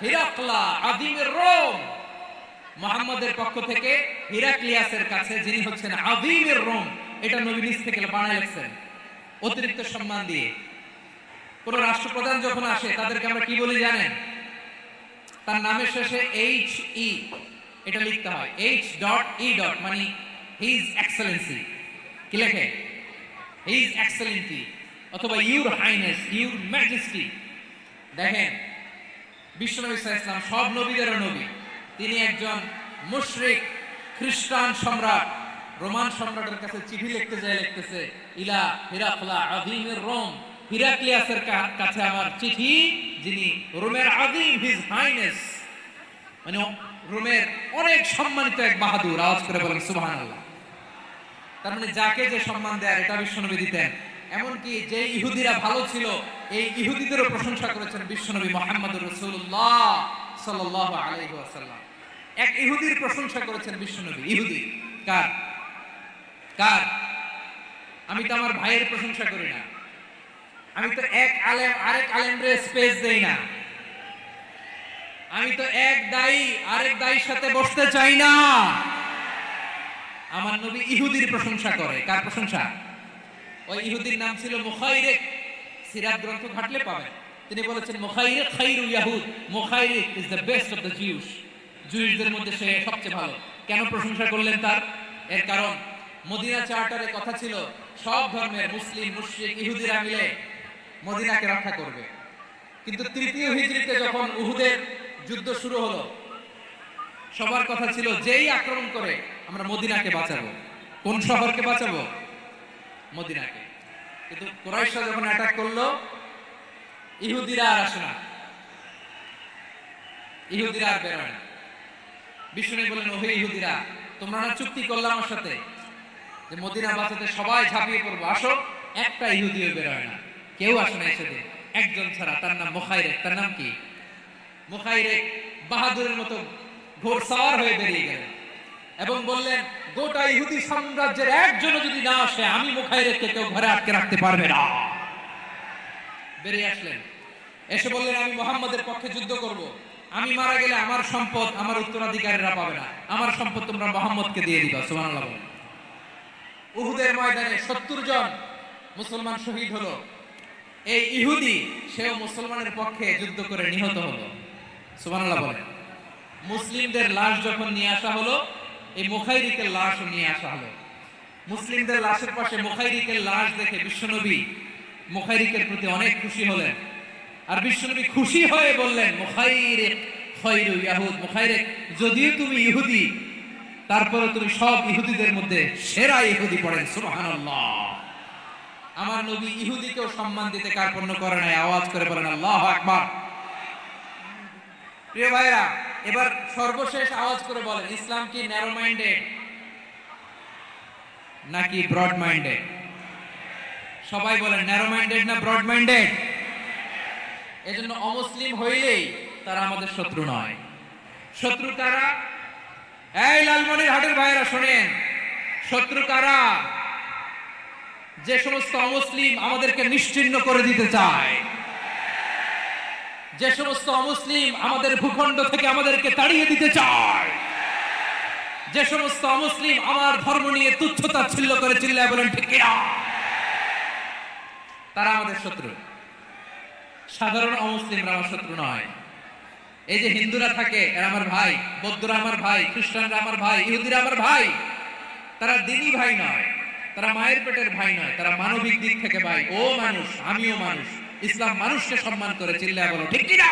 হিরাকলা আযীমের Rome, মুহাম্মদের পক্ষ থেকে হিরাক্লিয়াসের কাছে, যিনি হচ্ছেন আযীমের রোম, এটা নবী নিজ থেকে বানায় লিখছেন অতিরিক্ত সম্মান দিয়ে। কোন রাষ্ট্রপ্রধান যখন আসে তাদেরকে আমরা কি বলি জানেন? তার নামের শেষে এইচ ই এটা লিখতে হয়, এইচ ডট ই ডট, মানে হিজ এক্সেলেন্সি। কি লেখে? হিজ এক্সেলেন্সি অথবা ইউর হাইনেস, ইউর ম্যাজেস্টি। দেখেন, বিশ্বনবী সাল্লাল্লাহু আলাইহি ওয়াসাল্লাম সব নবীদেরও নবী। তিনি একজন মুশরিক খ্রিস্টান সম্রাট, রোমান সম্রাটের কাছে চিঠি লিখতে যায়, লিখতেছে ইলা হিরাকলা আযীমের রোম, হিরাক্লিয়াসের কাছে আমার চিঠি, যিনি রোমের আযীম, হিজ হাইনেস, মানে রোমের অনেক সম্মানিত এক বাহাদুর। আওয়াজ করে বলেন সুবহানাল্লাহ। তার মানে যাকে যে সম্মান দেয় এটা বিশ্বনবী দিতেন। এমনকি যে ইহুদিরা ভালো ছিল, এই ইহুদিদেরও প্রশংসা করেছেন বিশ্বনবী মুহাম্মদুর রাসূলুল্লাহ সাল্লাল্লাহু আলাইহি ওয়াসাল্লাম। এক ইহুদির প্রশংসা করেছেন বিশ্বনবী। ইহুদি কার? কার? আমি তো আমার ভাইয়ের প্রশংসা করি না, আমি তো এক আলেম আরেক আলেমরে স্পেস দেই না, আমি তো এক দায়ী আরেক দায়ীর সাথে বসতে চাই না। আমার নবী ইহুদির প্রশংসা করে। কার প্রশংসা? ওই ইহুদির নাম ছিল মুখাইরিক। সিরাত গ্রন্থ ঘাটলে পাবেন। তিনি বলেছেন মুখাইরিক খায়রুল ইয়াহুদ, Mukhayriq is the best of the Jews. জুইসদের মধ্যে সে সবচেয়ে ভালো। কেন প্রশংসা করলেন তার? এর কারণ মদিনা চার্টারে কথা ছিল সব ধর্মের মুসলিম, মুশরিক, ইহুদিরা মিলে মদিনাকে রক্ষা করবে। কিন্তু তৃতীয় হিজরিতে যখন উহুদের যুদ্ধ শুরু হলো, সবার কথা ছিল যেই আক্রমণ করে আমরা মদিনাকে বাঁচাবো। কোন শহরকে বাঁচাবো? মদিনাকে। কিন্তু কুরাইশরা যখন অ্যাটাক করলো, ইহুদিরা আর আসে না, ইহুদিরা আর বের হয় না। বিষ্ণু বলেন, ওহে ইহুদিরা, তোমরা না চুক্তি করলে আমার সাথে যে মদিনা বাঁচাতে সবাই ঝাঁপিয়ে পড়বো, আসো। একটা ইহুদিও বের হয় না, কেউ আসে না সেদিন, একজন ছাড়া। তার নাম মুখাইরিক। তার নাম কি? মুখাইরিক বাহাদুরের মতো ঘোড়সওয়ার হয়ে বেরিয়ে গেলেন এবং বললেন, গোটা ইহুদি সাম্রাজ্যের একজনও যদি না আসে, আমি মুখাইরিককে কেউ ঘরে আটকে রাখতে পারবে না। বেরিয়ে আসলেন, এসে বললেন, আমি মুহাম্মদের পক্ষে যুদ্ধ করব। আমি মারা গেলে আমার সম্পদ আমার উত্তরাধিকারীরা পাবে না, আমার সম্পদ তোমরা মুহাম্মদকে দিয়ে দিবা। সুবহানাল্লাহ। উহুদের ময়দানে 70 জন মুসলমান শহীদ হলো। এই ইহুদি সেও মুসলমানের পক্ষে যুদ্ধ করে নিহত হলো। সুবহানাল্লাহ বলেন। মুসলিমদের লাশ যখন নিয়ে আসা হলো, এই মুখাইরিকের লাশও নিয়ে আসা হলো। মুসলিমদের লাশের পাশে মুখাইরিকের লাশ দেখে বিশ্বনবী মুখাইরিকের প্রতি অনেক খুশি হলেন। আর বিশ্বনবী খুশি হয়ে বললেন, মুখাইরিক খায়রু ইয়াহুদ, মুখাইরিক যদিও তুমি ইহুদি, তারপরে তুমি সব ইহুদিদের মধ্যে সেরা ইহুদি। পড়েন সুবহানাল্লাহ। আমার নবী ইহুদিকেও সম্মান দিতে কার্পণ্য করে নাই। আওয়াজ করে বলেন আল্লাহু আকবার। প্রিয় ভাইরা, এবার সর্বশেষ আওয়াজ করে বলেন, ইসলাম কি ন্যারো মাইন্ডেড নাকি ব্রড মাইন্ডেড? সবাই বলেন, ন্যারো মাইন্ডেড না ব্রড মাইন্ডেড? এজন্য অমুসলিম হইলেই তারা আমাদের শত্রু নয়। শত্রু কারা? এই লালমনিরহাটের ভাইরা শোনেন, শত্রু কারা? যে সমস্ত অমুসলিম আমাদেরকে নিশ্চিহ্ন করে দিতে চায়, যে সমস্ত অমুসলিম আমাদের ভূখণ্ড থেকে আমাদেরকে তাড়িয়ে দিতে চায়, যে সমস্ত অমুসলিম আমার ধর্ম নিয়ে তুচ্ছ-তাচ্ছিল্য করে, চিল্লায় বলেন ঠিক কিনা? তারা আমাদের শত্রু। সাধারণ অমুসলিমরা আমার শত্রু নয়। এই যে হিন্দুরা থাকে, এরা আমার ভাই, বৌদ্ধরা আমার ভাই, খ্রিস্টানরা আমার ভাই, ইহুদিরা আমার ভাই। তারা দিনই ভাই নয়, তারা মায়ের পেটের ভাই নয়, তারা মানবিক দিক থেকে ভাই। ও মানুষ, আমিও মানুষ। ইসলাম মানুষকে সম্মান করে, চিল্লায় বলো ঠিক কিনা?